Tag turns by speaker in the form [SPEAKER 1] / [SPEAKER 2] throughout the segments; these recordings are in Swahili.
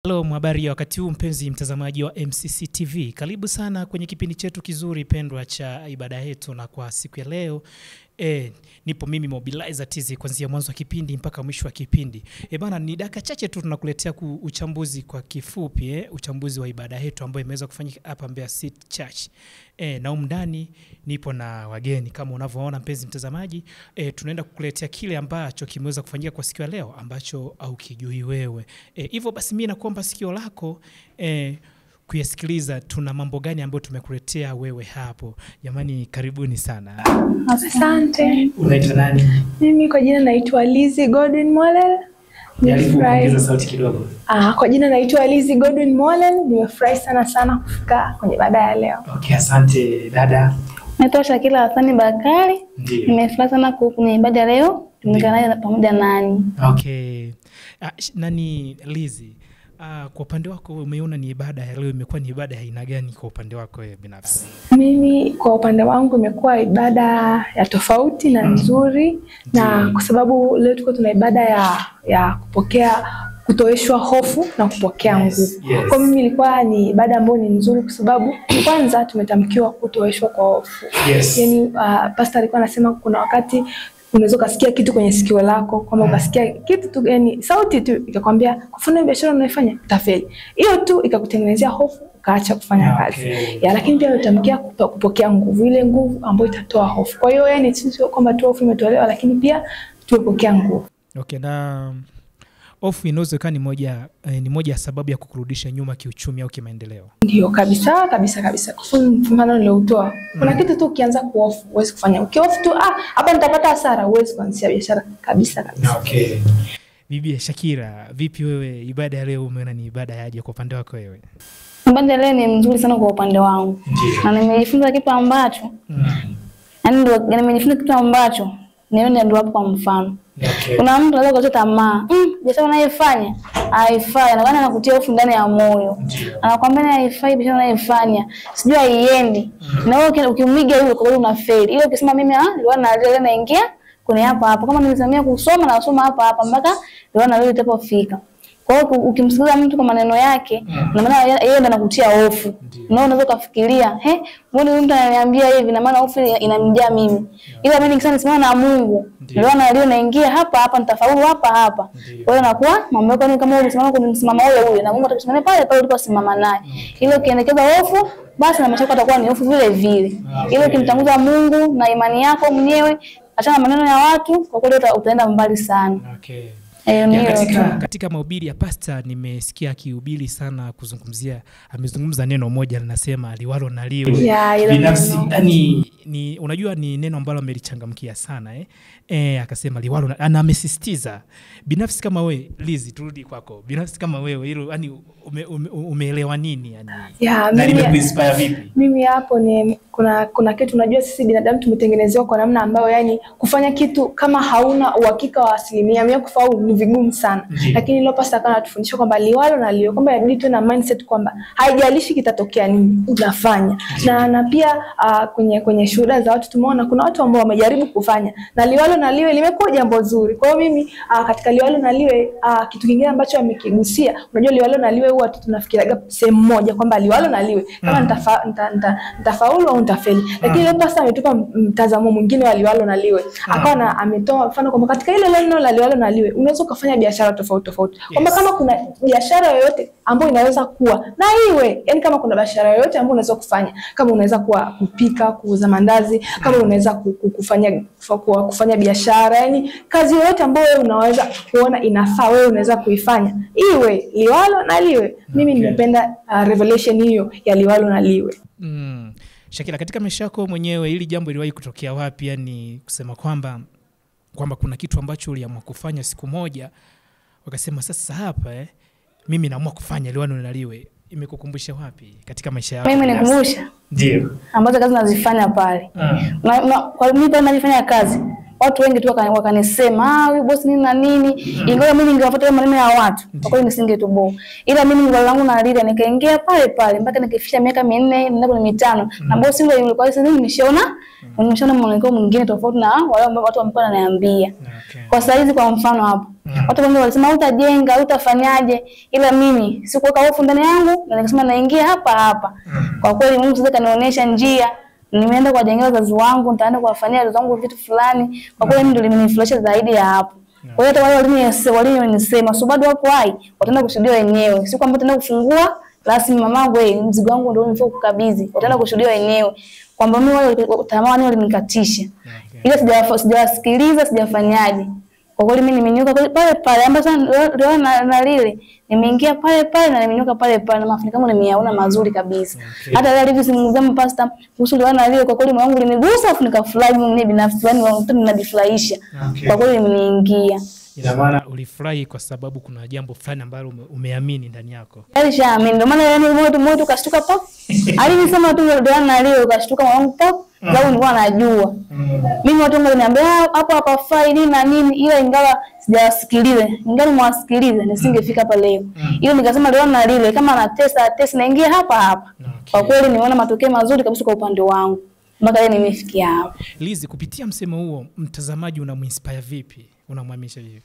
[SPEAKER 1] Hello, habari ya wakati huu mpenzi mtazamaji wa MCC TV. Karibu sana kwenye kipindi chetu kizuri pendwa cha ibada yetu, na kwa siku ya leo nipo mimi Mobilizer TZ kuanzia mwanzo wa kipindi mpaka mwisho wa kipindi. Bana, ni dakika chache tu tunakuletea uchambuzi kwa kifupi, uchambuzi wa ibada yetu ambayo imeweza kufanyika hapa Mbeya City Church. Na ndani nipo na wageni kama unavyoona mpenzi mtazamaji. Tunaenda kukuletea kile ambacho kimeweza kufanyika kwa siku ya leo ambacho au kijui wewe. Hivyo basi mimi nakuomba sikio lako kuyasikiliza tuna mambo gani ambayo tumekuletea wewe hapo. Jamani, karibuni sana.
[SPEAKER 2] Asante.
[SPEAKER 1] Unaitwa nani?
[SPEAKER 2] Mimi kwa jina naitwa Lizzy Godwin Mollel.
[SPEAKER 1] Nimefurahi sauti kidogo.
[SPEAKER 2] Kwa jina naitwa Lizzy Godwin Mollel. Nimefurahi sana kufika kwenye ibada ya leo.
[SPEAKER 1] Okay, asante dada.
[SPEAKER 3] Naitwa Shakila Hassan Bakari. Nimefurahi sana kwenye ibada leo. Tumekana pamoja nani.
[SPEAKER 1] Okay. Nani Lizzy? Kwa upande wako umeona ni ibada ya leo imekuwa ni ibada ya aina gani kwa upande wako wewe binafsi?
[SPEAKER 2] Mimi kwa upande wangu imekuwa ibada ya tofauti na nzuri. Na kwa sababu leo tuko tuna ibada ya kupokea kutoeshwa hofu na kupokea nguvu. Kwa mimi ilikuwa ni ibada ambayo ni nzuri kwa sababu kwanza tumetamkiwa kutoeshwa kwa hofu. Yaani pastor alikuwa anasema kuna wakati unaweza kusikia kitu kwenye sikio lako, kama ukasikia kitu tu, yani sauti tu ikakwambia kufanya biashara unaifanya utafeli. Hiyo tu ikakutengenezea hofu ukaacha kufanya kazi. Lakini pia utamkia kupokea nguvu, ile nguvu ambayo itatoa hofu. Kwa hiyo yani sio kwamba tu hofu imetolewa, lakini pia tumepokea nguvu.
[SPEAKER 1] Okay, na hofu inawezekana ni moja ya sababu ya kukurudisha nyuma kiuchumi au kimaendeleo.
[SPEAKER 2] Ndio kabisa. Kwa mfano leo utoa kuna kitu tu ukianza kuhofu huwezi kufanya. Ukihofu tu hapa nitapata hasara, huwezi kuanzia biashara kabisa.
[SPEAKER 1] Okay. Bibi Shakira, vipi wewe, ibada ya leo umeona ni ibada yaje kwa upande wako wewe?
[SPEAKER 3] Ibada leo ni mzuri sana kwa upande wangu. Na nimejifunza kitu ambacho nimejifunza kitu ambacho nione ndio hapo kwa mfano.
[SPEAKER 1] Okay.
[SPEAKER 3] Kuna mtu anaweza kukata tamaa. Biashara unayofanya haifai, na anakutia hofu ndani ya moyo. Anakuambia haifai biashara unayofanya. Sijui haiendi. Na wewe ukimwiga yule kwa sababu unafeli. Ile ukisema mimi leo naingia kwenye hapa. Kama nimesamia kusoma na nasoma hapa mpaka leo itapofika. Kwa hiyo ukimsikiliza mtu kwa maneno yake, na maana yeye ndiye anakutia hofu. Na unaweza kufikiria, mbona huyu mtu ananiambia hivi, na maana hofu inanijaa mimi. Ila mimi nikisema nisimama na Mungu, leo naingia hapa nitafaulu hapa. Kwa hiyo nakuwa mambo yako ni kama ulisimama kwenye msimamo ule, na Mungu atakusimamia pale uliposimama naye. Ile ukielekeza hofu, basi na maisha yako yatakuwa ni hofu vile. Ile ukimtanguza Mungu na imani yako mwenyewe, achana maneno ya watu, kwa kweli utaenda mbali sana.
[SPEAKER 1] Okay. Katika mahubiri ya pastor nimesikia akihubiri sana amezungumza neno moja linasema liwalo na liwe. Binafsi ni unajua ni neno ambalo amelichangamkia sana akasema liwalo, na amesisitiza. Binafsi kama wewe Lizzy, turudi kwako. Binafsi kama wewe hilo yani umeelewa nini yani? Na limekuinspire vipi?
[SPEAKER 2] Mimi hapo ni kuna kitu, unajua sisi binadamu tumetengenezewa kwa namna ambayo yani kufanya kitu kama hauna uhakika wa 100% kufaulu ni vigumu sana. Lakini leo pastor kana tufundisha kwamba liwalo na liwe, kwamba inabidi tu na mindset kwamba haijalishi kitatokea nini unafanya. Na pia kwenye shuhuda za watu tumeona kuna watu ambao wamejaribu kufanya na liwalo na liwe limekuwa jambo zuri. Kwa hiyo mimi katika liwalo na liwe kitu kingine ambacho amekigusia, unajua liwalo na liwe huwa tunafikiria sehemu moja kwamba liwalo na liwe kama nitafaulu au nitafeli. Lakini leo pastor ametupa mtazamo mwingine wa liwalo na liwe. Akawa ametoa mfano kwamba katika ile neno la liwalo na liwe unaweza kufanya biashara tofauti. Kwamba kama kuna biashara yoyote ambayo inaweza kuwa na iwe, yani kama kuna biashara yoyote ambayo unaweza kufanya, kama unaweza kupika, kuuza mandazi, kama unaweza kufanya biashara, yani kazi yoyote ambayo wewe unaweza kuona inafaa wewe unaweza kuifanya, iwe liwalo na liwe. Mimi nimependa revelation hiyo ya liwalo na liwe.
[SPEAKER 1] Shakila, katika maisha yako mwenyewe hili jambo iliwahi kutokea wapi, yani kusema kwamba kuna kitu ambacho uliamua kufanya siku moja wakasema sasa hapa mimi naamua kufanya liwalo na liwe, imekukumbusha wapi katika maisha yako?
[SPEAKER 3] Mimi nikumbusha
[SPEAKER 1] ndio
[SPEAKER 3] ambazo kazi nazifanya pale. Kwa mimi pale nafanya kazi watu wengi tu wakanisema huyu boss nini na nini, ingawa mimi ningewafuata maneno ya watu kwa kweli nisingetoboa, ila mimi ngalo langu na lile nikaingia pale pale mpaka nikifikisha miaka 4 na 5 na boss yule yule, kwa hiyo sasa nimeshaona mwonekano mwingine tofauti na wale ambao watu wamekuwa wananiambia. Kwa sasa hizi kwa mfano hapo watu wengi walisema utajenga utafanyaje, ila mimi sikuweka hofu ndani yangu na nikasema naingia hapa. Kwa kweli Mungu sasa kanionyesha njia, nimeenda kwa jengea wazazi wangu, nitaenda kuwafanyia wazazi wangu vitu fulani. Kwa kweli ndio limenifurahisha zaidi ya hapo. Kwa hiyo hata wale walinisema so bado wapo hai, wataenda kushuhudia wenyewe. Si kwamba tutaenda kufungua rasmi mamangu mzigo wangu ndio nimefika kukabidhi. Wataenda kushuhudia wenyewe kwamba mimi wale tamani walinikatisha. Ila sijawasikiliza, sijafanyaje. Kwa kweli mimi nimenyuka pale pale ambapo leo na lile nimeingia pale pale na nimenyuka pale pale na mafanikio yangu nimeyaona mazuri kabisa. Hata leo hivi simuongea pastor kuhusu leo na lile, kwa kweli moyo wangu limegusa afu nikafurahi mimi binafsi, yani mtu ninajifurahisha. Kwa kweli nimeingia.
[SPEAKER 1] Ina maana ulifurahi kwa sababu kuna jambo fulani ambalo umeamini ndani yako.
[SPEAKER 3] Alishaamini ndio maana yani moyo ukashtuka pop. Alinisema tu leo na lile ukashtuka moyo wangu pop. Sababu nilikuwa najua. Mimi watu wananiambia hapa fai na nini, ila ingawa sijawasikiliza. Ingawa mwasikiliza nisingefika hapa leo. Hiyo nikasema leo na lile kama na test naingia hapa. Kwa kweli nimeona matokeo mazuri kabisa kwa upande wangu. Mpaka leo nimefikia hapa.
[SPEAKER 1] Lizi, kupitia msemo huo mtazamaji unamuinspire vipi? Unamhamisha vipi?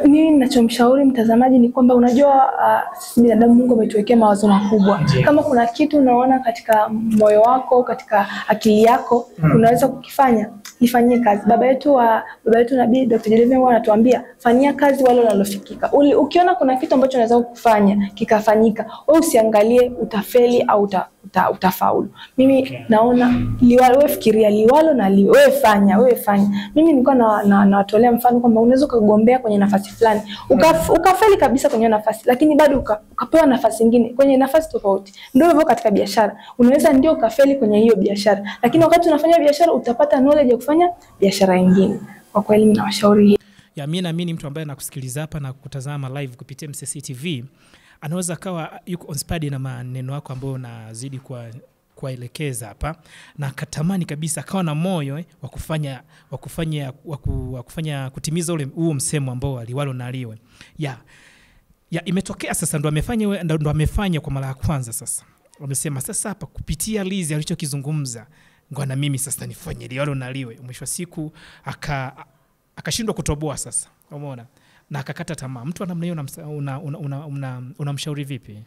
[SPEAKER 2] Mimi ninachomshauri mtazamaji ni kwamba unajua sisi binadamu Mungu ametuwekea mawazo makubwa. Kama kuna kitu unaona katika moyo wako, katika akili yako, unaweza kukifanya, ifanyie kazi. Baba yetu Nabii Dr. Jeremiah huwa anatuambia fanyia kazi wale unalofikika. Ukiona kuna kitu ambacho unaweza kufanya kikafanyika, wewe usiangalie utafeli au utafaulu. Mimi naona wewe fikiria liwalo na wewe fanya. Mimi nilikuwa nawatolea mfano kwamba unaweza kugombea kwenye nafasi fulani, ukafeli kabisa kwenye nafasi, lakini bado ukapewa nafasi nyingine kwenye nafasi tofauti. Ndio hivyo katika biashara. Unaweza ndio ukafeli kwenye hiyo biashara, lakini wakati unafanya biashara utapata knowledge ya kufanya biashara nyingine. Kwa kweli mimi nawashauri
[SPEAKER 1] mimi naamini mtu ambaye anakusikiliza hapa na kutazama live kupitia MCC TV anaweza kawa yuko inspired na maneno yako ambayo unazidi kuelekeza hapa, na katamani kabisa akawa na moyo wa kufanya kutimiza huo msemo ambao aliwalo na liwe. Imetokea sasa ndo amefanya kwa mara ya kwanza sasa. Wamesema sasa hapa kupitia Lizi alichokizungumza ngwana mimi sasa nifanye liwalo na liwe. Mwisho wa siku akashindwa kutoboa sasa. Umeona? Na akakata tamaa. Mtu namna hiyo unamshauri vipi?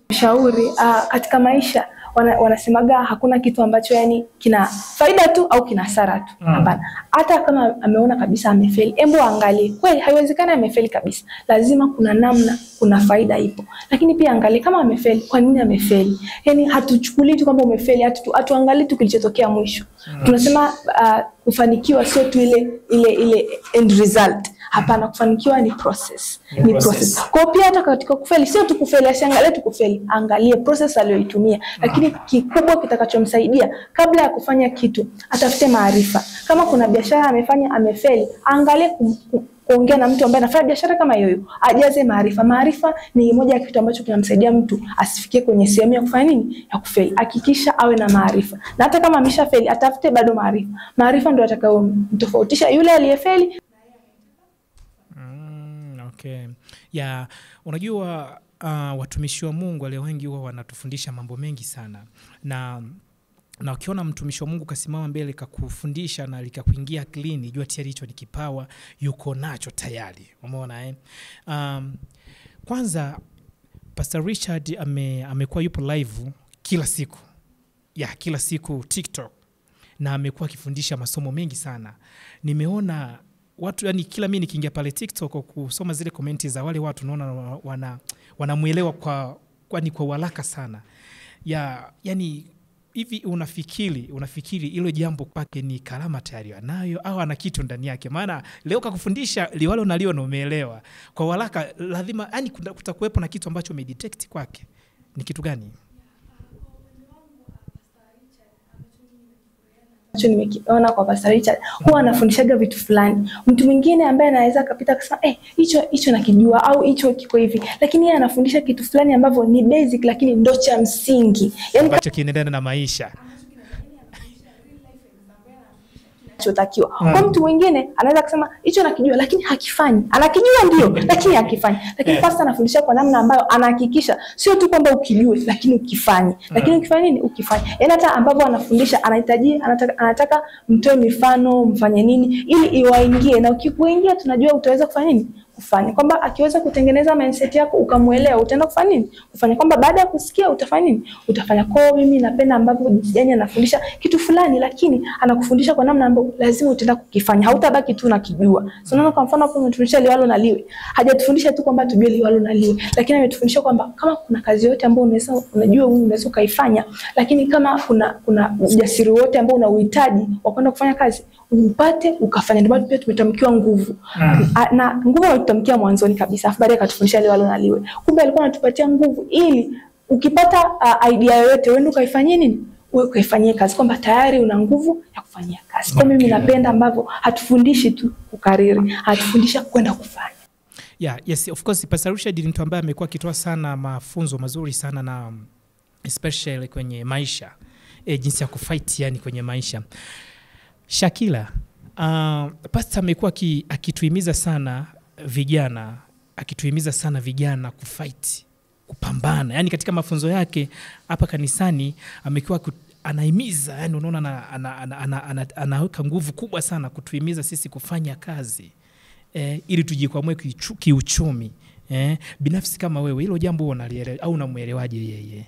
[SPEAKER 2] Mshauri katika maisha wanasemaga hakuna kitu ambacho yani kina faida tu au kina hasara tu. Hapana. Hata kama ameona kabisa amefeli, hebu angalie. Kweli haiwezekani amefeli kabisa. Lazima kuna namna, kuna faida ipo. Lakini pia angalie kama amefeli, kwa nini amefeli? Yani hatuchukulii tu kwamba umefeli, hatuangalie tu kilichotokea mwisho. Tunasema kufanikiwa sio tu ile end result. Hapana, kufanikiwa ni process. Ni process. Kwa pia hata katika kufeli sio tu kufeli, asiangalie tu kufeli, angalie process aliyoitumia. Lakini kikubwa kitakachomsaidia kabla ya kufanya kitu, atafute maarifa. Kama kuna biashara amefeli, angalie kuongea na mtu ambaye anafanya biashara kama hiyo, ajaze maarifa. Maarifa ni moja ya kitu ambacho kinamsaidia mtu asifikie kwenye sehemu ya kufanya nini? Ya kufeli. Hakikisha awe na maarifa. Na hata kama ameshafeli, atafute bado maarifa. Maarifa ndio atakayomtofautisha yule aliyefeli.
[SPEAKER 1] Okay. Unajua watumishi wa Mungu wale wengi huwa wanatufundisha mambo mengi sana. Na ukiona mtumishi wa Mungu kasimama mbele kakufundisha na likakuingia akilini, jua tayari hicho ni kipawa yuko nacho tayari. Umeona Kwanza Pastor Richard amekuwa yupo live kila siku. Kila siku TikTok. Na amekuwa akifundisha masomo mengi sana. Nimeona watu yani kila mimi nikiingia pale TikTok kusoma zile komenti za wale watu naona wanamuelewa kwa haraka sana. Yani hivi unafikiri ile jambo kwake ni karama tayari anayo au ana kitu ndani yake? Maana leo kakufundisha liwalo na lio na umeelewa. Kwa haraka lazima yani kutakuwepo na kitu ambacho umedetect kwake. Ni kitu gani?
[SPEAKER 2] Nimekiona kwa Pastor Richard, huwa anafundishaga vitu fulani. Mtu mwingine ambaye anaweza kapita kusema hicho nakijua au hicho kiko hivi, lakini yeye anafundisha kitu fulani ambavyo ni basic lakini ndo cha msingi.
[SPEAKER 1] Yani ambacho kinaendana na maisha.
[SPEAKER 2] kinachotakiwa. Kwa mtu mwingine anaweza kusema hicho nakijua lakini hakifanyi. Anakijua ndio lakini hakifanyi. Lakini pastor anafundisha kwa namna ambayo anahakikisha sio tu kwamba ukijue lakini ukifanye. Lakini ukifanya nini? Ukifanye. Yaani hata ambapo anafundisha anataka mtoe mifano, mfanye nini ili iwaingie, na ukikuingia tunajua utaweza kufanya nini? Kufanya. Kwamba akiweza kutengeneza mindset yako ukamuelewa, utaenda kufanya nini? Kufanya. Kwamba baada ya kusikia utafanya nini? Utafanya. Kwa mimi napenda ambapo yani anafundisha kitu fulani lakini anakufundisha kwa namna ambayo lazima utaenda kukifanya. Hautabaki tu unakijua. So unaona kwa mfano hapo umetufundisha liwalo na liwe. Hajatufundisha tu kwamba tujue liwalo na liwe, lakini ametufundisha kwamba kama kuna kazi yote ambayo unajua unaweza kaifanya, lakini kama kuna ujasiri wote ambao unauhitaji wa kwenda kufanya kazi, upate ukafanya. Ndio pia tumetamkiwa nguvu. Na nguvu tumetamkia mwanzoni kabisa, afu baadaye akatufundisha liwalo na liwe. Kumbe alikuwa anatupatia nguvu ili ukipata idea yoyote uende ukaifanyie nini? Wewe ukaifanyie kazi, kwamba tayari una nguvu ya kufanyia kazi. Kwa mimi napenda ambavyo hatufundishi tu kukariri, hatufundisha kwenda kufanya.
[SPEAKER 1] Yes, of course Pastor Richard ni mtu ambaye amekuwa akitoa sana mafunzo mazuri sana, na especially kwenye maisha. Jinsi ya kufight yani kwenye maisha. Shakila, pastor amekuwa akituhimiza sana vijana kufight, kupambana. Yani katika mafunzo yake hapa kanisani amekuwa anahimiza, yani unaona anaweka nguvu kubwa sana kutuhimiza sisi kufanya kazi ili tujikwamue kiuchumi. Binafsi kama wewe hilo jambo unalielewa au unamuelewaje yeye?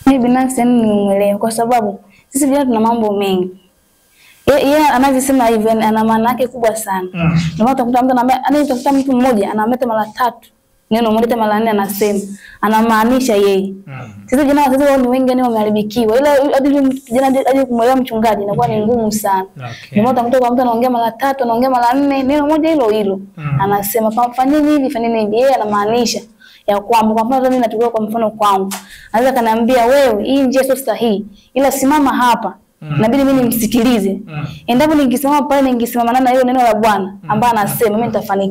[SPEAKER 3] Mimi binafsi nimeelewa kwa sababu sisi vijana tuna mambo mengi. Yeye anavyosema hivyo ana maana yake kubwa sana. Ndio maana utakuta mtu anakuta mtu mmoja anameta mara 3, neno mmoja mara 4 anasema. Anamaanisha yeye. Sisi vijana wazee ni wengi ni wameharibikiwa. Ila hadi kijana aje kumwelewa mchungaji inakuwa ni ngumu sana. Ndio maana utakuta kwa mtu anaongea mara 3, anaongea mara 4, neno moja hilo. Anasema fanyeni hivi, fanyeni hivi. Yeye anamaanisha ya kwamba kwa mfano mimi natukua kwa mfano kwangu. Anaweza kaniambia wewe hii njia sio sahihi, ila simama hapa. Inabidi mimi nimsikilize. Endapo ningesimama pale ningesimama na hiyo neno la Bwana ambaye anasema mimi nitafanikiwa.